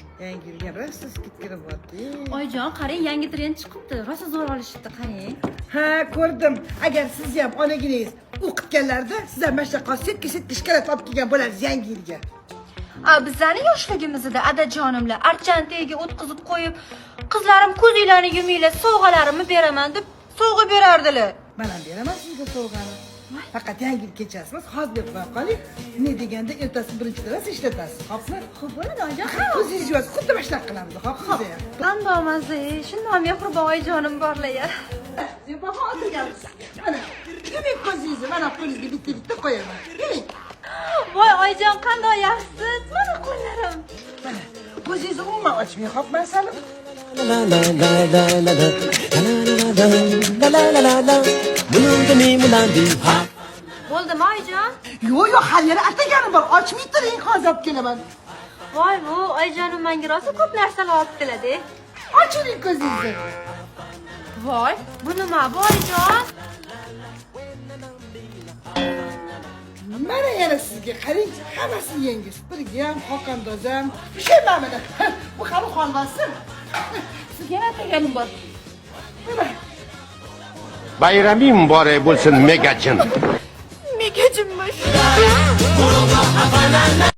Yangi yilga rosa skidka qilyapti. Oyijon, qarang, yangi trend chiqibdi. Rosa zo'r olishibdi, qarang. Ha, ko'rdim. Agar siz ham onagingiz o'qitganlarda, siz ham mana shunaqa setka shikolat olib kelgan bo'lasiz yangi yilga. Bizlarni yoshligimizda adajonimlar archantaga o'tkazib qo'yib, qizlarim ko'zinglarni yuminglar, sovg'alarimni beraman deb sovg'a berardilar. Mana beraman sizga sovg'ani. Faqat yangi yil kechasini hozir qo'yib qoling. Ne deganda ertasi birinchi darasi ishlatasiz. Xo'pmi? Xo'p, bo'ladi oyijon. O'zingiz yozib xuddi mana shunaqa qilamiz. Xo'p, siz ham. Qandomazi, shundan mehribon oyijonim borlar. Baho o'tirganmiz. Mana, yuming ko'zingizni, mana qo'lingizga bitta qo'yaman. Yuming. Voy oyijon, qanday yaxshisiz. Mana qo'llarim. Mana, ko'zingizni umuman ochmang, xo'pmi, Salim? Bo'ldimi oyijon? Yo'q, hali yana ataganim bor. Ochmay turing, hozir olib kelaman. Voy, bu oyijonim menga rosa ko'p narsalar olib keladi. Ochiring ko'zingizni. Voy, bu nima bu oyijon? Mana yana sizga qarang, hammasini yangiz. Birgam, xoqandozam. Pishirma mana. Bu hali qolmasin. Sizga ham ataganim bor. Mana. Bayraming muborak bo'lsin megajin. Megajinmish.